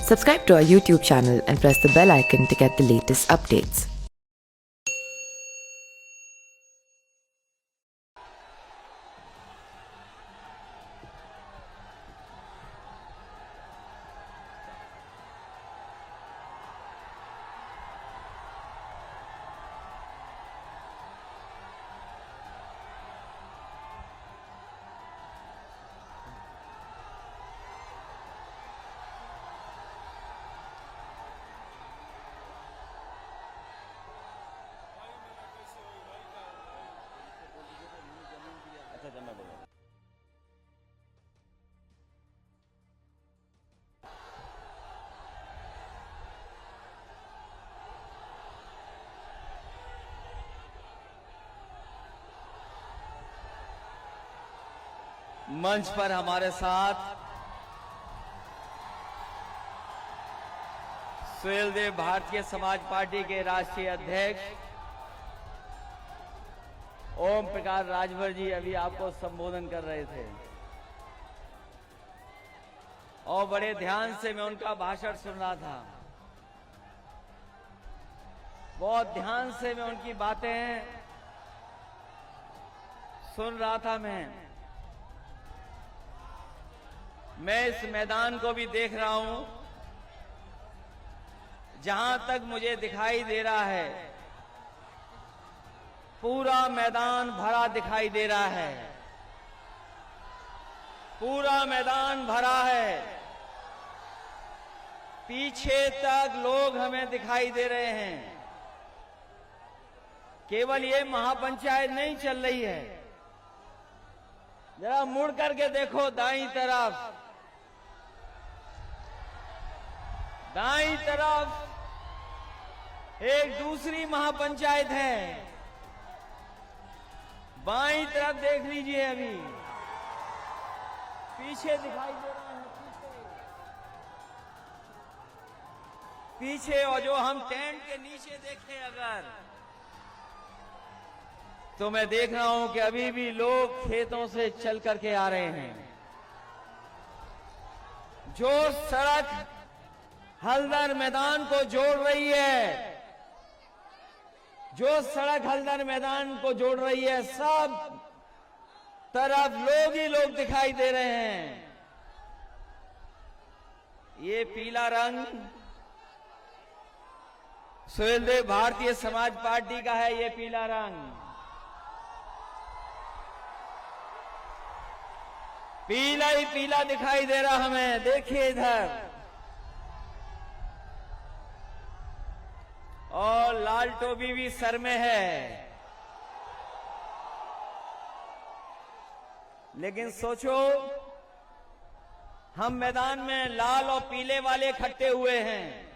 Subscribe to our YouTube channel and press the bell icon to get the latest updates. मंच पर हमारे साथ Suheldev Bharatiya Samaj party के राष्ट्रीय अध्यक्ष ओम प्रकाश राजभर जी अभी आपको संबोधन कर रहे थे और बड़े ध्यान से मैं उनका भाषण सुन रहा था। बहुत ध्यान से मैं उनकी बातें सुन रहा था। मैं इस मैदान को भी देख रहा हूं। जहां तक मुझे दिखाई दे रहा है पूरा मैदान भरा दिखाई दे रहा है। पूरा मैदान भरा है। पीछे तक लोग हमें दिखाई दे रहे हैं। केवल ये महापंचायत नहीं चल रही है। जरा मुड़ करके देखो दाईं तरफ। दाईं तरफ एक दूसरी महापंचायत है। बाईं तरफ देख लीजिए अभी पीछे दिखाई दे रहा है। पीछे और जो हम टेंट के नीचे देखें अगर तो मैं देख रहा हूं कि अभी भी लोग खेतों से चल करके आ रहे हैं। जो सड़क हल्दर मैदान को जोड़ रही है, जो सड़क हल्दर मैदान को जोड़ रही है, सब तरफ लोग ही लोग दिखाई दे रहे हैं। ये पीला रंग सुहेलदेव भारतीय समाज पार्टी का है। ये पीला रंग पीला ही पीला दिखाई दे रहा हमें। देखिए इधर और लाल टोपी भी सर में है। लेकिन सोचो हम मैदान में लाल और पीले वाले इकट्ठे हुए हैं।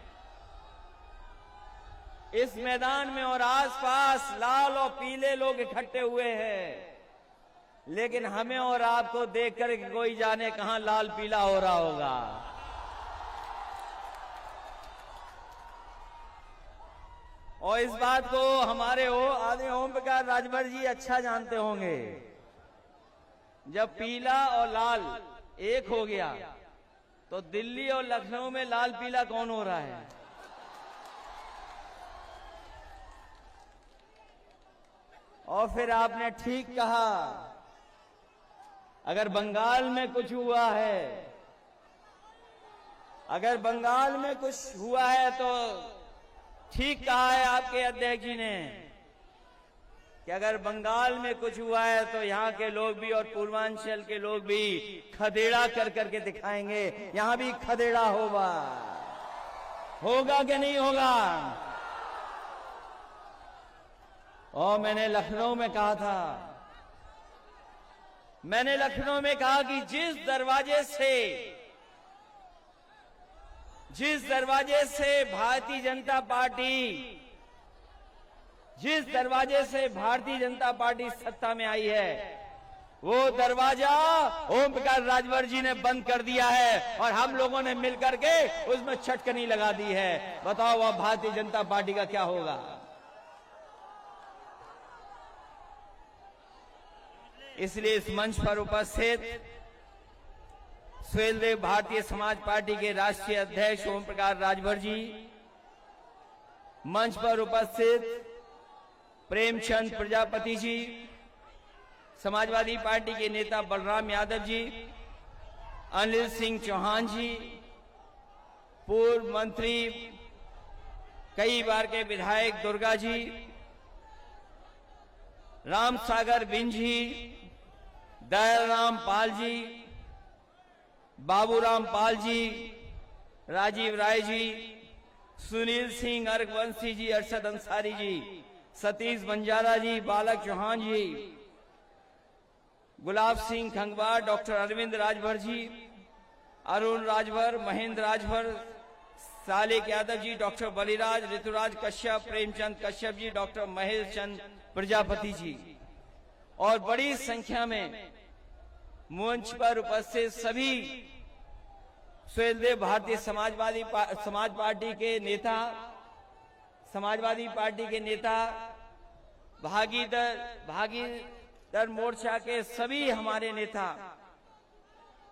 इस मैदान में और आसपास लाल और पीले लोग इकट्ठे हुए हैं। लेकिन हमें और आपको देखकर कोई जाने कहां लाल पीला हो रहा होगा। और इस बात को हमारे आदरणीय ओम प्रकाश राजभर जी अच्छा जानते होंगे। जब पीला और लाल एक हो गया तो दिल्ली और लखनऊ में लाल पीला कौन हो रहा है? और फिर आपने ठीक कहा, अगर बंगाल में कुछ हुआ है, अगर बंगाल में कुछ हुआ है तो ठीक कहा है आपके अध्यक्ष जी ने कि अगर बंगाल में कुछ हुआ है तो यहाँ के लोग भी और पूर्वांचल के लोग भी खदेड़ा कर करके दिखाएंगे। यहाँ भी खदेड़ा होगा। होगा कि नहीं होगा? और मैंने लखनऊ में कहा था, मैंने लखनऊ में कहा कि जिस दरवाजे से भारतीय जनता पार्टी सत्ता में आई है, वो दरवाजा ओम प्रकाश राजभर जी ने बंद कर दिया है और हम लोगों ने मिलकर के उसमें छटकनी लगा दी है। बताओ अब भारतीय जनता पार्टी का क्या होगा? इसलिए इस मंच पर उपस्थित सुहेलदेव भारतीय समाज पार्टी के राष्ट्रीय अध्यक्ष ओम प्रकाश राजभर जी, मंच पर उपस्थित प्रेमचंद प्रजापति जी, समाजवादी पार्टी के नेता बलराम यादव जी, अनिल सिंह चौहान जी, पूर्व मंत्री कई बार के विधायक दुर्गा जी, राम सागर बिन जी, दयाराम पाल जी, बाबूराम पाल जी, राजीव राय जी, सुनील सिंह अर्घवंशी जी, अरशद अंसारी जी, सतीश बंजारा जी, बालक चौहान जी, Gulab Singh खंगवार, doctor Arvind Rajbhar ji, Arun Rajbhar, Mahendra Rajbhar, Salik Yadav ji, doctor Baliraj, Rituraj Kashyap, Premchand Kashyap ji, doctor Mahesh चंद प्रजापति जी और बड़ी संख्या में मंच पर उपस्थित सभी सुहेलदेव भारतीय समाज पार्टी के नेता, समाजवादी पार्टी के नेता, भागीदार मोर्चा के सभी हमारे नेता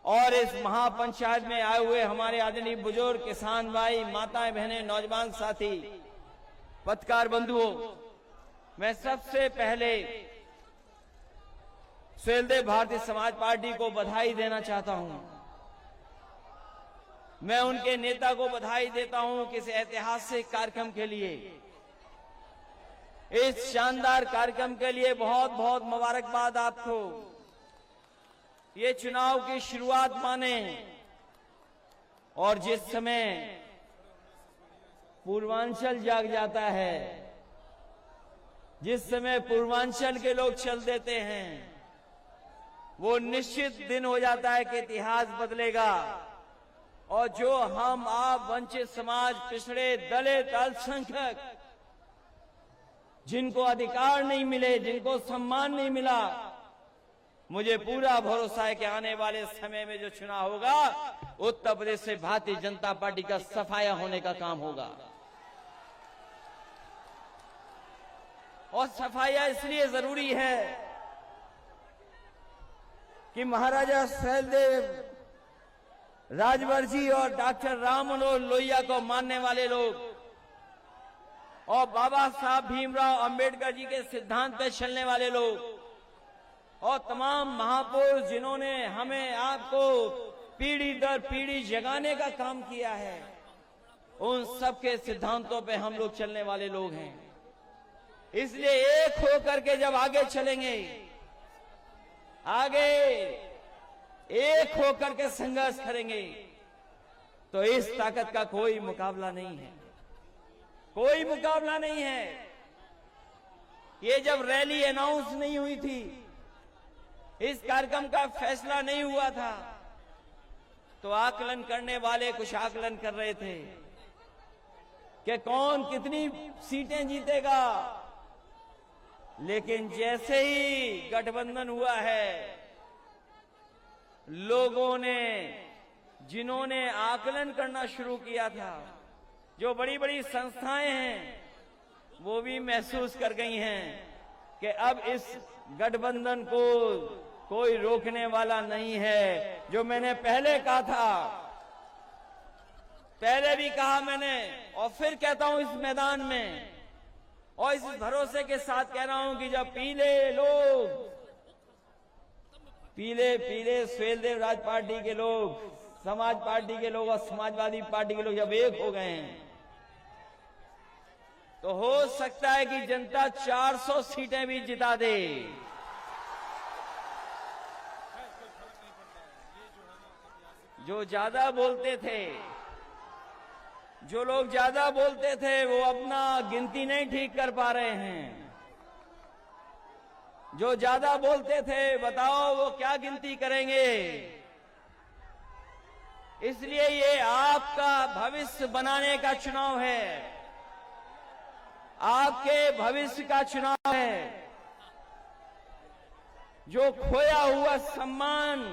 और इस महापंचायत में आए हुए हमारे आदरणीय बुजुर्ग, किसान भाई, माताएं, बहनें, नौजवान साथी, पत्रकार बंधुओं, मैं सबसे पहले सुहेलदेव भारतीय समाज पार्टी को बधाई देना चाहता हूं। मैं उनके नेता को बधाई देता हूं कि इस ऐतिहासिक कार्यक्रम के लिए, इस शानदार कार्यक्रम के लिए बहुत बहुत मुबारकबाद आपको। ये चुनाव की शुरुआत माने और जिस समय पूर्वांचल जाग जाता है, जिस समय पूर्वांचल के लोग चल देते हैं, वो निश्चित दिन हो जाता है कि इतिहास बदलेगा और जो हम आप वंचित समाज, पिछड़े, दलित, अल्पसंख्यक, जिनको अधिकार नहीं मिले, जिनको सम्मान नहीं मिला, मुझे पूरा भरोसा है कि आने वाले समय में जो चुनाव होगा, उत्तर प्रदेश से भारतीय जनता पार्टी का सफाया होने का काम होगा। और सफाया इसलिए जरूरी है कि महाराजा सुहेलदेव राजभर जी और डॉक्टर राम मनोहर लोहिया को मानने वाले लोग और बाबा साहब भीमराव अंबेडकर जी के सिद्धांत पर चलने वाले लोग और तमाम महापुरुष जिन्होंने हमें आपको पीढ़ी दर पीढ़ी जगाने का काम किया है, उन सबके सिद्धांतों पे हम लोग चलने वाले लोग हैं। इसलिए एक होकर के जब आगे चलेंगे, आगे एक होकर के संघर्ष करेंगे, तो इस ताकत का कोई मुकाबला नहीं है, कोई मुकाबला नहीं है। ये जब रैली अनाउंस नहीं हुई थी, इस कार्यक्रम का फैसला नहीं हुआ था, तो आकलन करने वाले कुछ आकलन कर रहे थे कि कौन कितनी सीटें जीतेगा। लेकिन जैसे ही गठबंधन हुआ है, लोगों ने, जिन्होंने आकलन करना शुरू किया था, जो बड़ी बड़ी संस्थाएं हैं, वो भी महसूस कर गई हैं कि अब इस गठबंधन को कोई रोकने वाला नहीं है। जो मैंने पहले कहा था, पहले भी कहा मैंने और फिर कहता हूं इस मैदान में और इस भरोसे के साथ कह रहा हूं कि जब पीले लोग, पीले सुहेलदेव राज पार्टी के लोग, समाज पार्टी के लोग और समाजवादी पार्टी के लोग जब एक हो गए हैं, तो हो सकता है कि जनता 400 सीटें भी जिता दे। जो ज्यादा बोलते थे, जो लोग ज्यादा बोलते थे, वो अपना गिनती नहीं ठीक कर पा रहे हैं। जो ज्यादा बोलते थे, बताओ वो क्या गिनती करेंगे। इसलिए ये आपका भविष्य बनाने का चुनाव है, आपके भविष्य का चुनाव है। जो खोया हुआ सम्मान,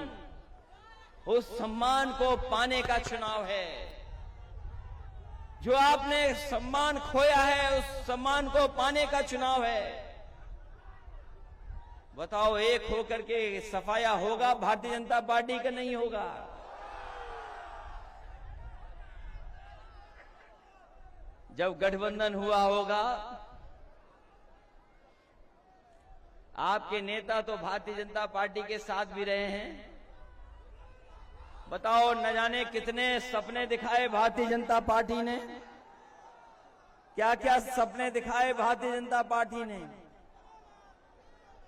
उस सम्मान को पाने का चुनाव है। जो आपने सम्मान खोया है, उस सम्मान को पाने का चुनाव है। बताओ एक होकर के सफाया होगा भारतीय जनता पार्टी का? नहीं होगा। जब गठबंधन हुआ होगा, आपके नेता तो भारतीय जनता पार्टी के साथ भी रहे हैं। बताओ, न जाने कितने सपने दिखाए भारतीय जनता पार्टी ने, क्या क्या सपने दिखाए भारतीय जनता पार्टी ने,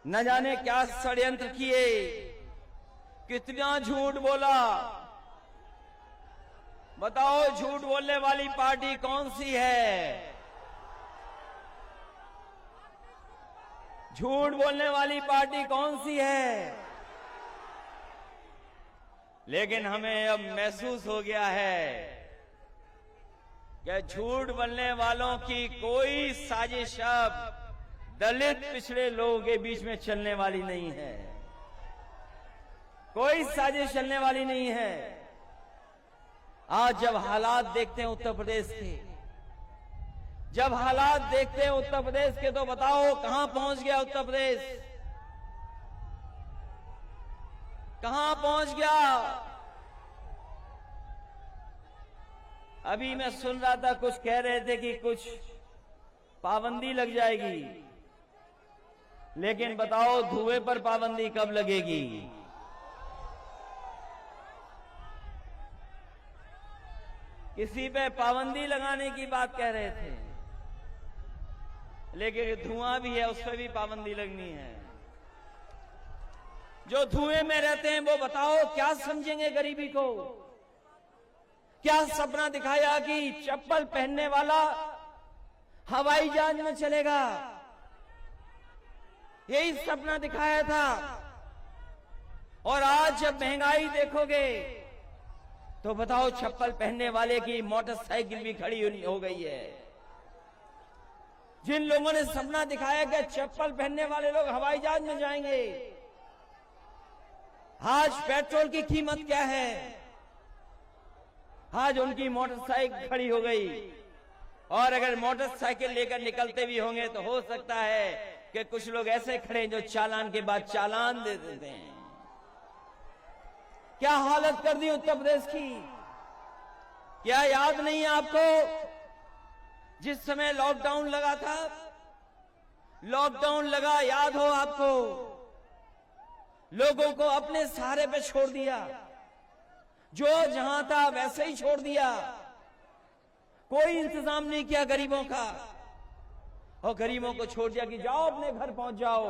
न जाने क्या षड्यंत्र किए, कितना झूठ बोला। बताओ, झूठ बोलने वाली पार्टी कौन सी है? झूठ बोलने वाली पार्टी कौन सी है? लेकिन हमें अब महसूस हो गया है कि झूठ बोलने वालों की कोई साजिश अब दलित पिछड़े लोगों के बीच में चलने वाली नहीं है। कोई साजिश चलने वाली नहीं है। आज जब हालात देखते हैं उत्तर प्रदेश के, जब हालात देखते हैं उत्तर प्रदेश के, तो बताओ कहां पहुंच गया उत्तर प्रदेश? कहां पहुंच गया? अभी मैं सुन रहा था, कुछ कह रहे थे कि कुछ पाबंदी लग जाएगी, लेकिन बताओ धुएं पर पाबंदी कब लगेगी? किसी पे पाबंदी लगाने की बात कह रहे थे, लेकिन धुआं भी है, उस पर भी पाबंदी लगनी है। जो धुएं में रहते हैं वो बताओ क्या समझेंगे गरीबी को? क्या सपना दिखाया कि चप्पल पहनने वाला हवाई जहाज में चलेगा? यही सपना दिखाया था। और आज जब महंगाई देखोगे तो बताओ, चप्पल पहनने वाले की मोटरसाइकिल भी खड़ी हो गई है। जिन लोगों ने सपना दिखाया कि चप्पल पहनने वाले लोग हवाई जहाज में जाएंगे, आज पेट्रोल की कीमत क्या है? आज उनकी मोटरसाइकिल खड़ी हो गई। और अगर मोटरसाइकिल लेकर निकलते भी होंगे तो हो सकता है कि कुछ लोग ऐसे खड़े जो चालान के बाद चालान दे देते हैं। क्या हालत कर दी उत्तर प्रदेश की? क्या याद नहीं है आपको, जिस समय लॉकडाउन लगा था? लॉकडाउन लगा, याद हो आपको? लोगों को अपने सहारे पे छोड़ दिया, जो जहां था वैसे ही छोड़ दिया। कोई इंतजाम नहीं किया गरीबों का, और गरीबों को छोड़ दिया कि जाओ अपने घर पहुंच जाओ।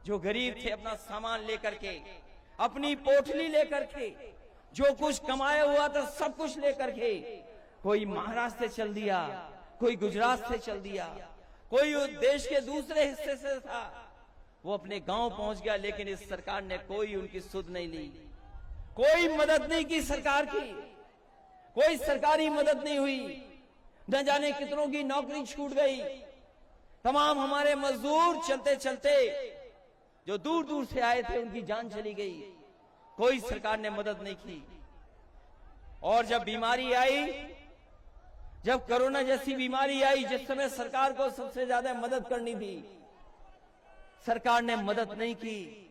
जो गरीब थे अपना सामान लेकर के, अपनी पोटली लेकर के, जो कुछ कमाया हुआ था सब कुछ लेकर के, कोई महाराष्ट्र से चल दिया, कोई गुजरात से चल दिया, कोई देश के दूसरे हिस्से से था, वो अपने गांव पहुंच गया। लेकिन इस सरकार ने कोई उनकी सुध नहीं ली, कोई मदद नहीं की सरकार की, कोई सरकारी मदद नहीं हुई। न जाने कितनों की नौकरी छूट गई। तमाम हमारे मजदूर चलते चलते जो दूर दूर से आए थे उनकी जान चली गई। कोई सरकार ने मदद नहीं की। और जब बीमारी आई, जब कोरोना जैसी बीमारी आई, जिस समय सरकार को सबसे ज्यादा मदद करनी थी, सरकार ने मदद नहीं की।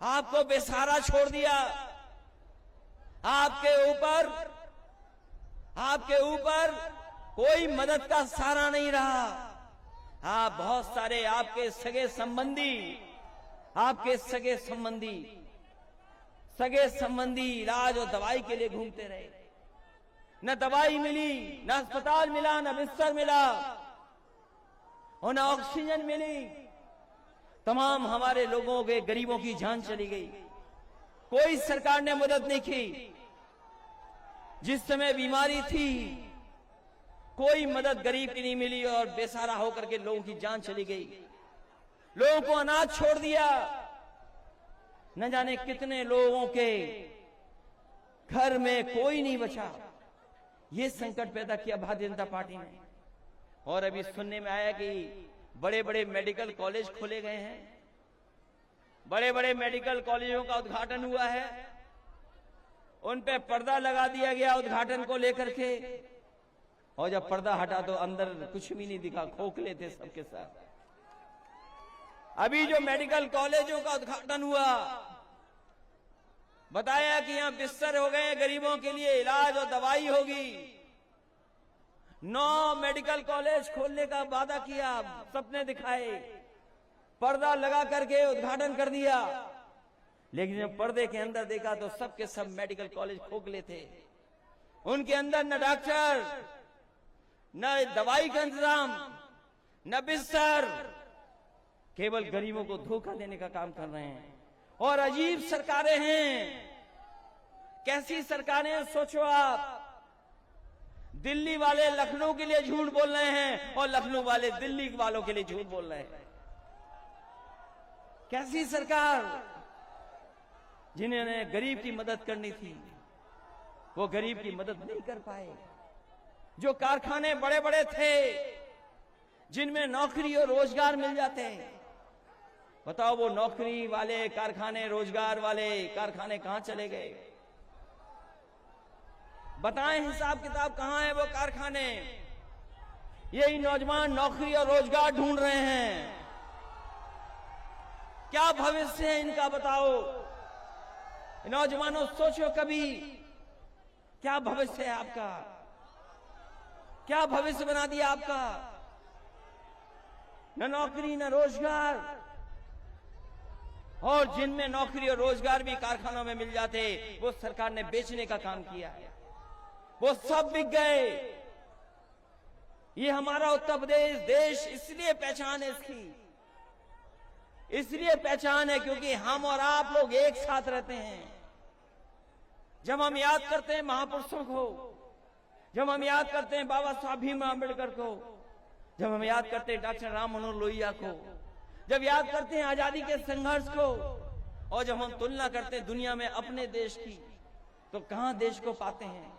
आपको बेसहारा छोड़ दिया। आपके ऊपर कोई मदद का सहारा नहीं रहा। आप बहुत सारे आपके सगे संबंधी इलाज और दवाई के लिए घूमते रहे। न दवाई मिली, न अस्पताल मिला, न बिस्तर मिला, और न ऑक्सीजन मिली। तमाम हमारे लोगों के, गरीबों की जान चली गई। कोई सरकार ने मदद नहीं की। जिस समय बीमारी थी कोई मदद गरीब की नहीं मिली, और बेसहारा होकर के लोगों की जान चली गई। लोगों को अनाज छोड़ दिया। न जाने कितने लोगों के घर में कोई नहीं बचा। ये संकट पैदा किया भारतीय जनता पार्टी ने। और अभी सुनने में आया कि बड़े बड़े मेडिकल कॉलेज खोले गए हैं। बड़े बड़े मेडिकल कॉलेजों का उद्घाटन हुआ है। उन पे पर्दा लगा दिया गया उद्घाटन को लेकर के, और जब पर्दा हटा तो अंदर कुछ भी नहीं दिखा, खोखले थे सबके साथ। अभी जो मेडिकल कॉलेजों का उद्घाटन हुआ, बताया कि यहां बिस्तर हो गए, गरीबों के लिए इलाज और दवाई होगी। 9 मेडिकल कॉलेज खोलने का वादा किया, सपने दिखाए, पर्दा लगा करके उद्घाटन कर दिया, लेकिन जब पर्दे के अंदर देखा तो सबके सब मेडिकल कॉलेज खोखले थे। उनके अंदर न डॉक्टर, न दवाई का इंतजाम, न बिस्तर, केवल गरीबों को धोखा देने का काम कर रहे हैं। और अजीब सरकारें हैं। कैसी सरकारें हैं सोचो आप। दिल्ली वाले लखनऊ के लिए झूठ बोल रहे हैं और लखनऊ वाले दिल्ली वालों के लिए झूठ बोल रहे हैं। कैसी सरकार। जिन्होंने गरीब की मदद करनी थी वो गरीब की मदद नहीं कर पाए। जो कारखाने बड़े बड़े थे जिनमें नौकरी और रोजगार मिल जाते हैं, बताओ वो नौकरी वाले कारखाने, रोजगार वाले कारखाने कहां चले गए? बताएं हिसाब किताब कहां है वो कारखाने? यही नौजवान नौकरी और रोजगार ढूंढ रहे हैं। क्या भविष्य है इनका बताओ? नौजवानों सोचो कभी, क्या भविष्य है आपका? क्या भविष्य बना दिया आपका? न नौकरी न रोजगार। और जिनमें नौकरी और रोजगार भी कारखानों में मिल जाते वो सरकार ने बेचने का काम किया है। वो सब बिक गए। ये हमारा उत्तर प्रदेश देश इसलिए पहचान है इसकी, इसलिए पहचान है क्योंकि हम और आप लोग एक साथ रहते हैं। जब हम याद करते हैं महापुरुषों को, जब हम याद करते हैं बाबा साहब भीमराव अम्बेडकर को, जब हम याद करते हैं डॉक्टर राम मनोहर लोहिया को, जब याद करते हैं आजादी के संघर्ष को, और जब हम तुलना करते हैं दुनिया में अपने देश की, तो कहां देश को पाते हैं?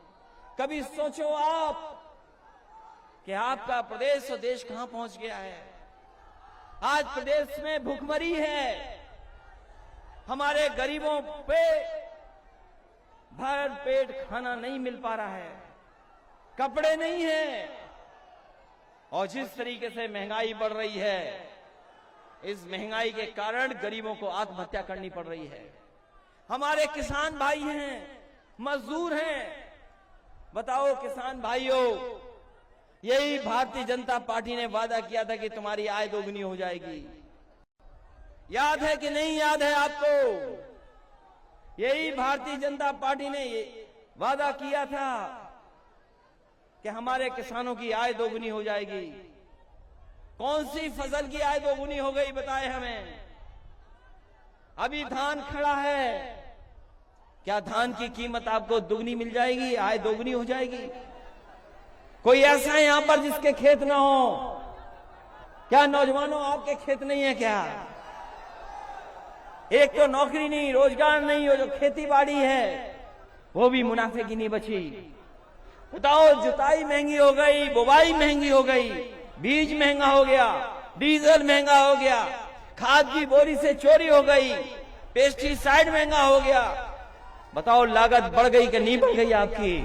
कभी सोचो आप कि आपका प्रदेश और देश कहां पहुंच गया है। आज प्रदेश में भूखमरी है। हमारे गरीबों पे भर पेट खाना नहीं मिल पा रहा है, कपड़े नहीं है, और जिस तरीके से महंगाई बढ़ रही है, इस महंगाई के कारण गरीबों को आत्महत्या करनी पड़ रही है। हमारे किसान भाई हैं, मजदूर हैं। बताओ किसान भाइयों, यही भारतीय जनता पार्टी ने वादा किया था कि तुम्हारी आय दोगुनी हो जाएगी। याद है कि नहीं याद है आपको? यही भारतीय जनता पार्टी ने वादा किया था कि हमारे किसानों की आय दोगुनी हो जाएगी। कौन सी फसल की आय दोगुनी हो गई बताएं हमें? अभी धान खड़ा है, क्या धान की कीमत आपको दुगनी मिल जाएगी, आय दोगुनी हो जाएगी? कोई ऐसा है यहां पर जिसके खेत ना हो? क्या नौजवानों आपके खेत नहीं है क्या? एक तो नौकरी नहीं, रोजगार नहीं, जो खेती बाड़ी है वो भी मुनाफे की नहीं बची। बताओ, जुताई महंगी हो गई, बुवाई महंगी हो गई, बीज महंगा हो गया, डीजल महंगा हो गया, खाद की बोरी से चोरी हो गई, पेस्टिसाइड महंगा हो गया। बताओ, लागत बढ़ गई कि नहीं बढ़ गई? आपकी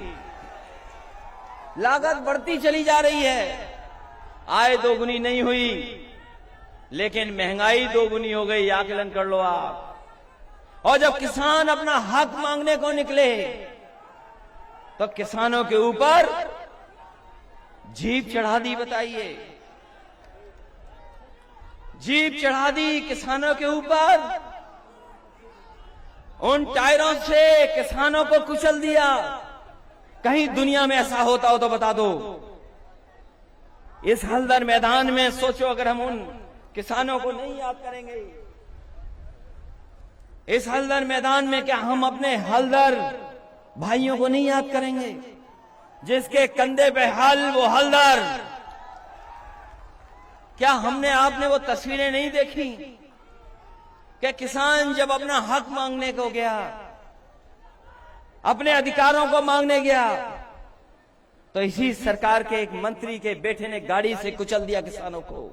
लागत बढ़ती चली जा रही है। आय दोगुनी नहीं हुई, लेकिन महंगाई दोगुनी हो गई। आकलन कर लो आप। और जब किसान अपना हक मांगने को निकले तो किसानों के ऊपर जीप चढ़ा दी। बताइए, जीप चढ़ा दी किसानों के ऊपर। उन टायरों से किसानों को कुचल दिया। कहीं दुनिया में ऐसा होता हो तो बता दो। इस हल्दर मैदान में सोचो, अगर हम उन किसानों को नहीं याद करेंगे, इस हल्दर मैदान में क्या हम अपने हल्दर भाइयों को नहीं याद करेंगे? जिसके कंधे पे हल, वो हल्दर। क्या हमने आपने वो तस्वीरें नहीं देखी कि किसान जब अपना हक मांगने को गया, अपने अधिकारों को मांगने गया, तो इसी सरकार के एक मंत्री के बेटे ने गाड़ी से कुचल दिया किसानों को।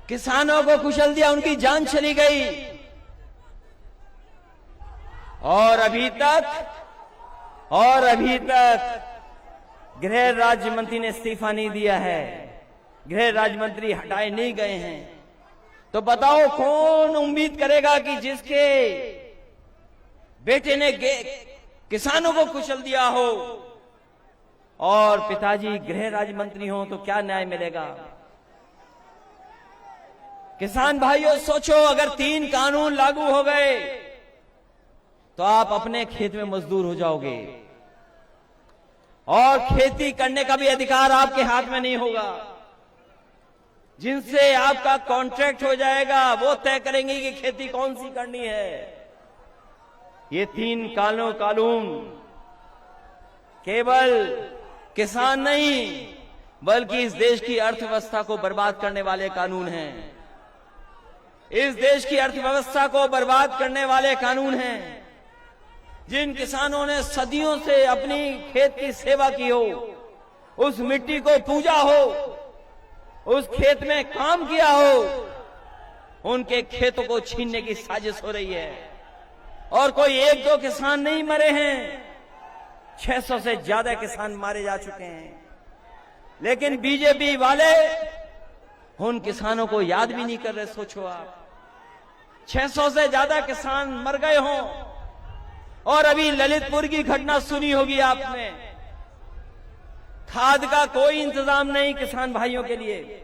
किसानों को कुचल दिया, उनकी जान चली गई। और अभी तक गृह राज्य मंत्री ने इस्तीफा नहीं दिया है। गृह राज्य मंत्री हटाए नहीं गए हैं। तो बताओ, कौन उम्मीद करेगा कि जिसके बेटे ने किसानों को कुचल दिया हो और पिताजी गृह राज्य मंत्री हों तो क्या न्याय मिलेगा। किसान भाइयों सोचो, अगर 3 कानून लागू हो गए तो आप अपने खेत में मजदूर हो जाओगे और खेती करने का भी अधिकार आपके हाथ में नहीं होगा। जिनसे आपका कॉन्ट्रैक्ट हो जाएगा वो तय करेंगे कि खेती कौन सी करनी है। ये 3 कानून केवल किसान नहीं बल्कि इस देश की अर्थव्यवस्था को बर्बाद करने वाले कानून हैं। इस देश की अर्थव्यवस्था को बर्बाद करने वाले कानून हैं। जिन किसानों ने सदियों से अपनी खेत की सेवा की हो, उस मिट्टी को पूजा हो, उस खेत में काम किया हो, उनके खेतों को छीनने की साजिश हो रही है। और कोई 1-2 किसान नहीं मरे हैं, 600 से ज्यादा किसान मारे जा चुके हैं। लेकिन बीजेपी वाले उन किसानों को याद भी नहीं कर रहे। सोचो आप, 600 से ज्यादा किसान मर गए हों। और अभी ललितपुर की घटना सुनी होगी आपने, खाद का कोई इंतजाम नहीं किसान भाइयों के लिए।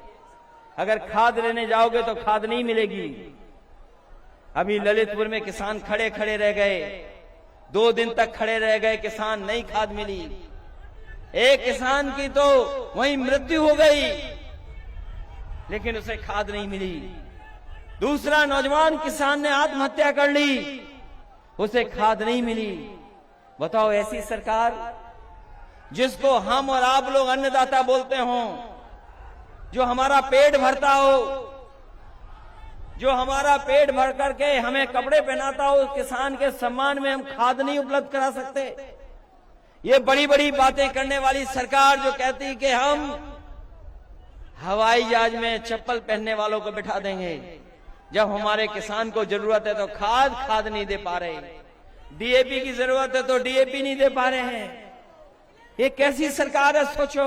अगर खाद लेने जाओगे तो खाद नहीं मिलेगी। अभी ललितपुर में किसान खड़े खड़े रह गए, 2 दिन तक खड़े रह गए किसान, नहीं खाद मिली। एक किसान की तो वहीं मृत्यु हो गई, लेकिन उसे खाद नहीं मिली। दूसरा नौजवान किसान ने आत्महत्या कर ली, उसे खाद नहीं मिली। बताओ, ऐसी सरकार जिसको हम और आप लोग अन्नदाता बोलते हों, जो हमारा पेट भरता हो, जो हमारा पेट भर करके हमें कपड़े पहनाता हो, उस किसान के सम्मान में हम खाद नहीं उपलब्ध करा सकते। ये बड़ी बड़ी बातें करने वाली सरकार जो कहती कि हम हवाई जहाज में चप्पल पहनने वालों को बिठा देंगे, जब हमारे किसान को जरूरत है तो खाद नहीं दे पा रहे, डीएपी की जरूरत है तो डीएपी नहीं दे पा रहे हैं। ये कैसी सरकार है सोचो।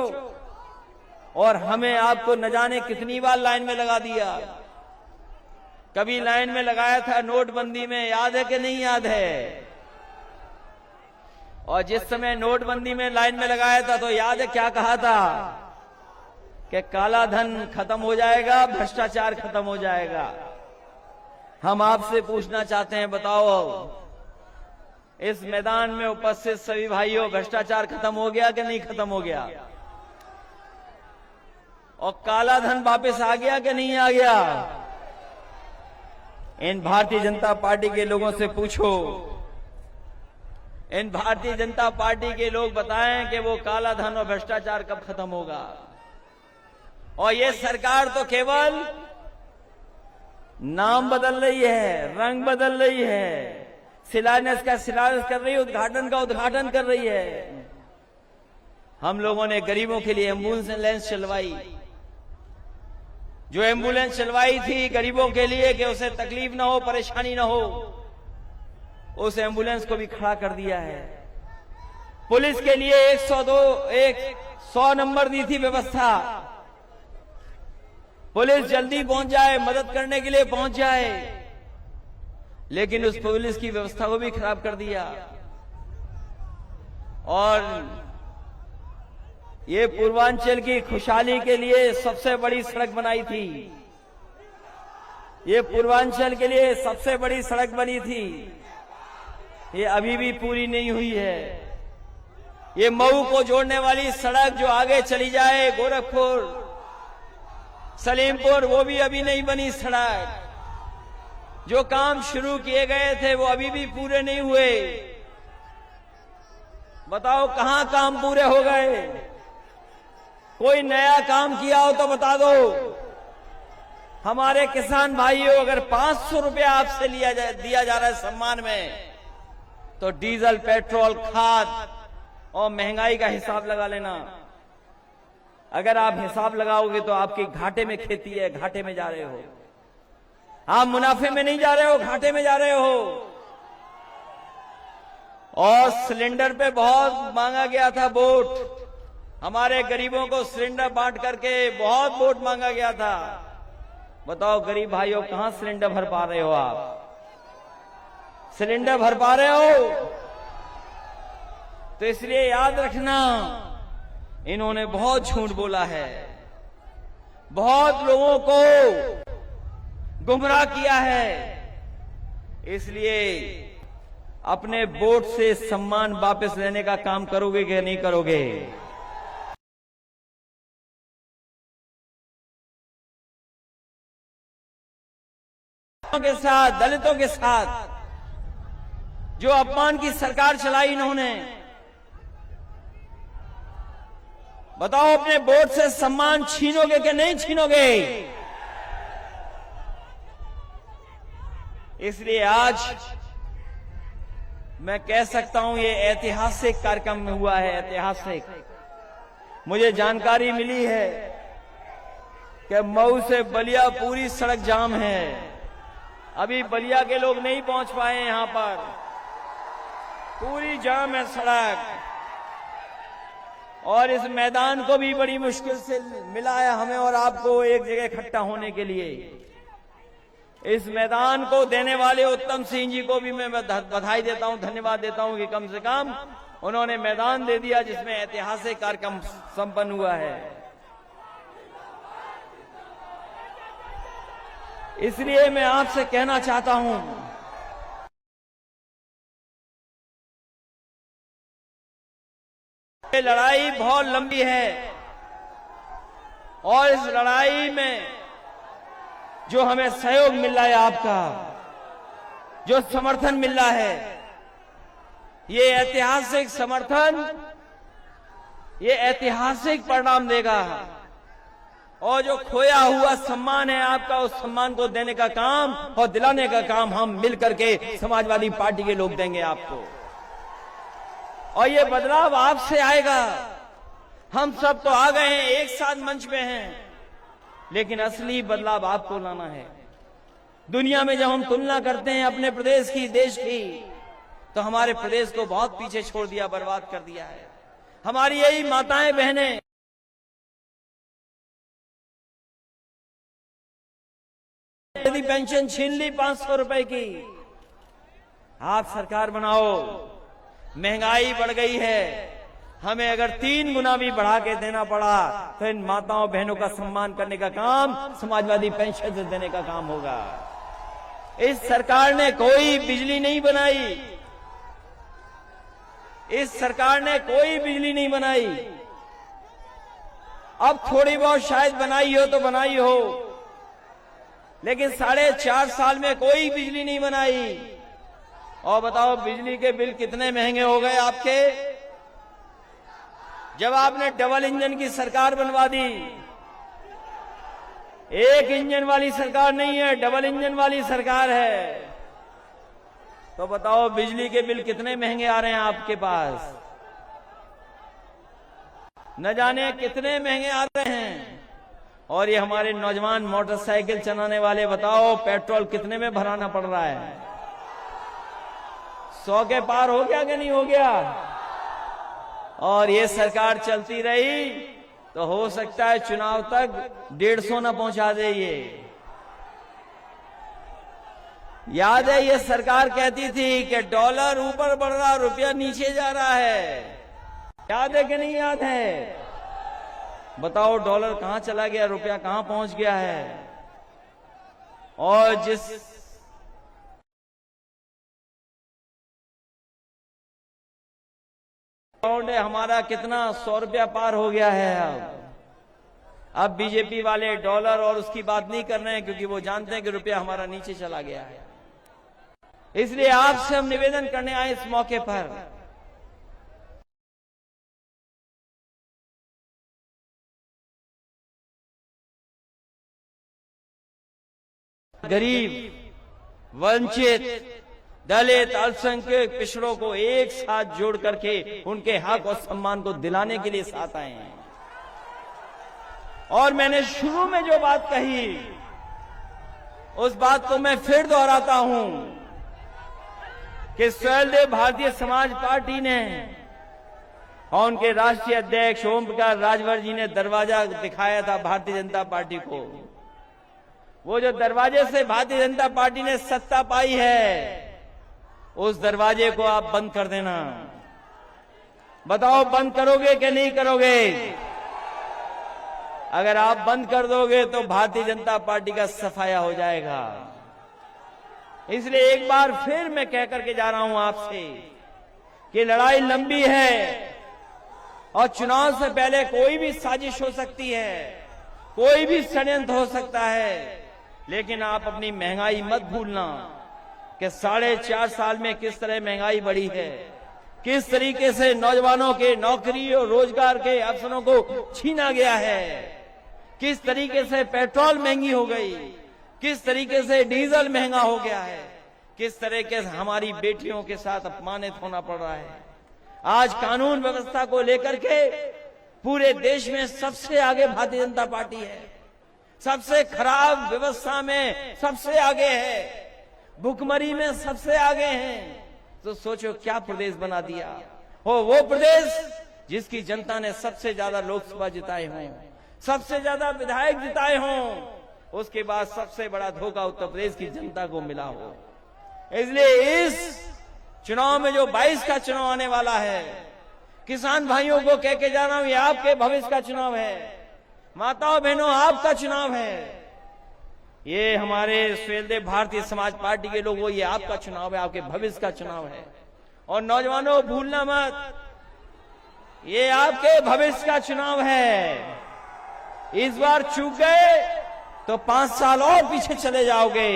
और हमें आपको न जाने कितनी बार लाइन में लगा दिया। कभी लाइन में लगाया था नोटबंदी में, याद है कि नहीं याद है? और जिस समय नोटबंदी में लाइन में लगाया था तो याद है क्या कहा था कि काला धन खत्म हो जाएगा, भ्रष्टाचार खत्म हो जाएगा। हम आपसे पूछना चाहते हैं, बताओ इस मैदान में उपस्थित सभी भाइयों, भ्रष्टाचार खत्म हो गया कि नहीं खत्म हो गया? और काला धन वापस आ गया कि नहीं आ गया? इन भारतीय जनता पार्टी के लोगों से पूछो, इन भारतीय जनता पार्टी के लोग बताएं कि वो काला धन और भ्रष्टाचार कब खत्म होगा। और ये सरकार तो केवल नाम बदल रही है, रंग बदल रही है, शिलान्यास का शिलान्यास कर रही है, उद्घाटन का उद्घाटन कर रही है। हम लोगों ने गरीबों के लिए एम्बुलेंस चलवाई, जो एम्बुलेंस चलवाई थी गरीबों के लिए कि उसे तकलीफ ना हो, परेशानी ना हो, उस एम्बुलेंस को भी खड़ा कर दिया है। पुलिस के लिए 100 नंबर दी थी व्यवस्था, पुलिस जल्दी पहुंच जाए, मदद करने के लिए पहुंच जाए, लेकिन उस पुलिस की व्यवस्था को भी खराब कर दिया। और ये पूर्वांचल की खुशहाली के लिए सबसे बड़ी सड़क बनाई थी, ये पूर्वांचल के लिए सबसे बड़ी सड़क बनी थी, ये अभी भी पूरी नहीं हुई है। ये मऊ को जोड़ने वाली सड़क जो आगे चली जाए गोरखपुर, सलीमपुर, वो भी अभी नहीं बनी सड़क। जो काम शुरू किए गए थे वो अभी भी पूरे नहीं हुए। बताओ कहां काम पूरे हो गए? कोई नया काम किया हो तो बता दो। हमारे किसान भाइयों, अगर 500 रुपया आपसे दिया जा रहा है सम्मान में, तो डीजल, पेट्रोल, खाद और महंगाई का हिसाब लगा लेना। अगर आप हिसाब लगाओगे तो आपकी घाटे में खेती है, घाटे में जा रहे हो। आप मुनाफे में नहीं जा रहे हो, घाटे में जा रहे हो। और सिलेंडर पे बहुत मांगा गया था वोट, हमारे गरीबों को सिलेंडर बांट करके बहुत वोट मांगा गया था। बताओ गरीब भाइयों, कहां सिलेंडर भर पा रहे हो? आप सिलेंडर भर पा रहे हो? तो इसलिए याद रखना, इन्होंने बहुत झूठ बोला है, बहुत लोगों को गुमराह किया है। इसलिए अपने वोट से सम्मान वापस लेने का काम करोगे कि नहीं करोगे? के साथ, दलितों के साथ जो अपमान की सरकार चलाई इन्होंने, बताओ अपने वोट से सम्मान छीनोगे कि नहीं छीनोगे? इसलिए आज मैं कह सकता हूं ये ऐतिहासिक कार्यक्रम में हुआ है, ऐतिहासिक। मुझे जानकारी मिली है कि मऊ से बलिया पूरी सड़क जाम है। अभी बलिया के लोग नहीं पहुंच पाए यहां पर, पूरी जाम है सड़क। और इस मैदान को भी बड़ी मुश्किल से मिला है हमें और आपको एक जगह इकट्ठा होने के लिए। इस मैदान को देने वाले उत्तम सिंह जी को भी मैं बधाई देता हूं, धन्यवाद देता हूं कि कम से कम उन्होंने मैदान दे दिया जिसमें ऐतिहासिक कार्यक्रम संपन्न हुआ है। इसलिए मैं आपसे कहना चाहता हूं, ये लड़ाई बहुत लंबी है और इस लड़ाई में जो हमें सहयोग मिल रहा है, आपका जो समर्थन मिल रहा है, ये ऐतिहासिक समर्थन, ये ऐतिहासिक परिणाम देगा। और जो खोया हुआ सम्मान है आपका, उस सम्मान को देने का काम और दिलाने का काम हम मिलकर के समाजवादी पार्टी के लोग देंगे आपको। और ये बदलाव आपसे आएगा। हम सब तो आ गए हैं, एक साथ मंच में हैं, लेकिन असली बदलाव आपको लाना है। दुनिया में जब हम तुलना करते हैं अपने प्रदेश की, देश की, तो हमारे प्रदेश को बहुत पीछे छोड़ दिया, बर्बाद कर दिया है। हमारी यही माताएं बहनें यदि पेंशन छीन ली 500 रुपए की, आप सरकार बनाओ, महंगाई बढ़ गई है, हमें अगर 3 गुना भी बढ़ा के देना पड़ा तो इन माताओं बहनों का सम्मान करने का काम समाजवादी पेंशन से देने का काम होगा। इस सरकार ने कोई बिजली नहीं बनाई, इस सरकार ने कोई बिजली नहीं बनाई। अब थोड़ी बहुत शायद बनाई हो तो बनाई हो, लेकिन 4.5 साल में कोई बिजली नहीं बनाई। और बताओ बिजली के बिल कितने महंगे हो गए आपके, जब आपने डबल इंजन की सरकार बनवा दी। एक इंजन वाली सरकार नहीं है, डबल इंजन वाली सरकार है। तो बताओ बिजली के बिल कितने महंगे आ रहे हैं आपके पास, न जाने कितने महंगे आ रहे हैं। और ये हमारे नौजवान मोटरसाइकिल चलाने वाले, बताओ पेट्रोल कितने में भराना पड़ रहा है? 100 के पार हो गया कि नहीं हो गया? और ये सरकार चलती रही तो हो सकता है चुनाव तक 150 न पहुंचा दे। ये याद है, ये सरकार कहती थी कि डॉलर ऊपर बढ़ रहा, रुपया नीचे जा रहा है। याद है कि नहीं याद है? बताओ डॉलर कहां चला गया, रुपया कहां पहुंच गया है? और जिस अकाउंट है हमारा कितना, 100 रुपया पार हो गया है। अब बीजेपी वाले डॉलर और उसकी बात नहीं कर रहे हैं, क्योंकि वो जानते हैं कि रुपया हमारा नीचे चला गया है। इसलिए आपसे हम निवेदन करने आए इस मौके पर, गरीब, वंचित, दलित, अल्पसंख्यक, पिछड़ों को एक साथ जोड़ करके उनके हक और सम्मान को दिलाने के लिए साथ आए हैं। और मैंने शुरू में जो बात कही, उस बात को मैं फिर दोहराता हूं कि स्वयंदेव भारतीय समाज पार्टी ने और उनके राष्ट्रीय अध्यक्ष ओम प्रकाश राजभर जी ने दरवाजा दिखाया था भारतीय जनता पार्टी को। वो जो दरवाजे से भारतीय जनता पार्टी ने सत्ता पाई है, उस दरवाजे को आप बंद कर देना। बताओ बंद करोगे कि नहीं करोगे? अगर आप बंद कर दोगे तो भारतीय जनता पार्टी का सफाया हो जाएगा। इसलिए एक बार फिर मैं कह करके जा रहा हूं आपसे कि लड़ाई लंबी है और चुनाव से पहले कोई भी साजिश हो सकती है, कोई भी षड्यंत्र हो सकता है, लेकिन आप अपनी महंगाई मत भूलना कि 4.5 साल में किस तरह महंगाई बढ़ी है, किस तरीके से नौजवानों के नौकरी और रोजगार के अवसरों को छीना गया है, किस तरीके से पेट्रोल महंगी हो गई, किस तरीके से डीजल महंगा हो गया है, किस तरीके से हमारी बेटियों के साथ अपमानित होना पड़ रहा है। आज कानून व्यवस्था को लेकर के पूरे देश में सबसे आगे भारतीय जनता पार्टी है, सबसे खराब व्यवस्था में सबसे आगे है, भुखमरी में सबसे आगे हैं। तो सोचो क्या प्रदेश बना दिया हो, वो प्रदेश जिसकी जनता ने सबसे ज्यादा लोकसभा जिताए हों, सबसे ज्यादा विधायक जिताए हों, उसके बाद सबसे बड़ा धोखा उत्तर प्रदेश की जनता को मिला हो। इसलिए इस चुनाव में जो 22 का चुनाव आने वाला है, किसान भाइयों को कह के जा रहा हूं, ये आपके भविष्य का चुनाव है, माताओं बहनों आपका चुनाव है। ये हमारे सुहेलदेव भारतीय समाज पार्टी के लोगों, ये आपका चुनाव है, आपके भविष्य का चुनाव है। और नौजवानों भूलना मत, ये आपके भविष्य का चुनाव है। इस बार चूक गए तो 5 साल और पीछे चले जाओगे।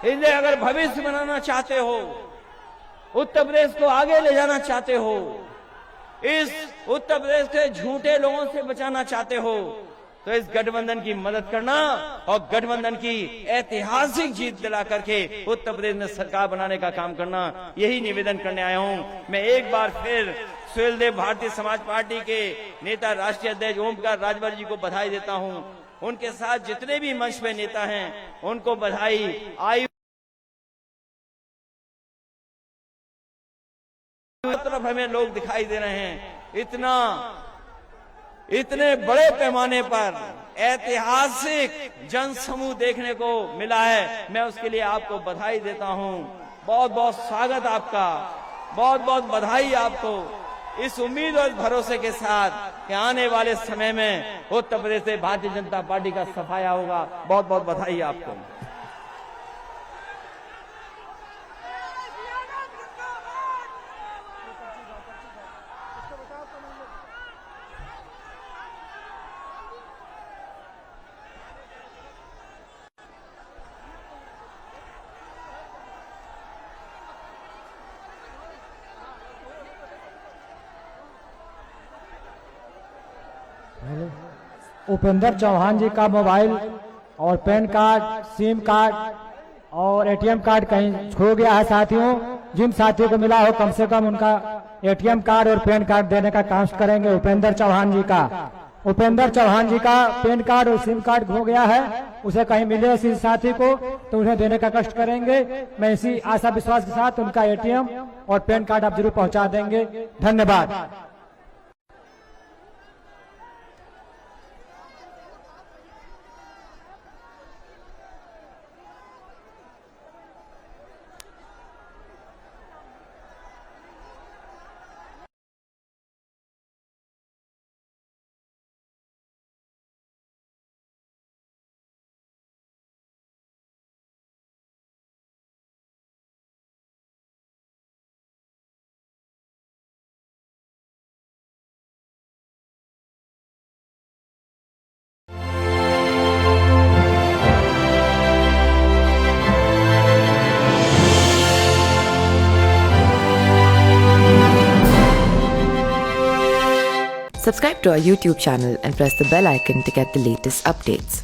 इसलिए अगर भविष्य बनाना चाहते हो, उत्तर प्रदेश को आगे ले जाना चाहते हो, इस उत्तर प्रदेश के झूठे लोगों से बचाना चाहते हो, तो इस गठबंधन की मदद करना और गठबंधन की ऐतिहासिक जीत दिला करके उत्तर प्रदेश में सरकार बनाने का काम करना, यही निवेदन करने आया हूं। मैं एक बार फिर सुहेलदेव भारतीय समाज पार्टी के नेता राष्ट्रीय अध्यक्ष ओम प्रकाश राजभर जी को बधाई देता हूं। उनके साथ जितने भी मंच पे नेता हैं उनको बधाई। आयु तरफ हमें लोग दिखाई दे रहे हैं, इतने बड़े पैमाने पर ऐतिहासिक जन समूह देखने को मिला है। मैं उसके लिए आपको बधाई देता हूं। बहुत बहुत स्वागत आपका, बहुत बहुत बधाई आपको। इस उम्मीद और भरोसे के साथ कि आने वाले समय में उत्तर प्रदेश से भारतीय जनता पार्टी का सफाया होगा। बहुत बहुत बधाई आपको। उपेंद्र चौहान जी का मोबाइल और पैन कार्ड, सिम कार्ड और एटीएम कार्ड कहीं खो गया है। साथियों, जिन साथियों को मिला हो कम से कम उनका एटीएम कार्ड और पैन कार्ड देने का काम करेंगे। उपेंद्र चौहान जी का पैन कार्ड और सिम कार्ड खो गया है, उसे कहीं मिले इसी साथी को तो उन्हें देने का कष्ट करेंगे। मैं इसी आशा विश्वास के साथ उनका एटीएम और पैन कार्ड आप जरूर पहुंचा देंगे। धन्यवाद। Subscribe to our YouTube channel and press the bell icon to get the latest updates.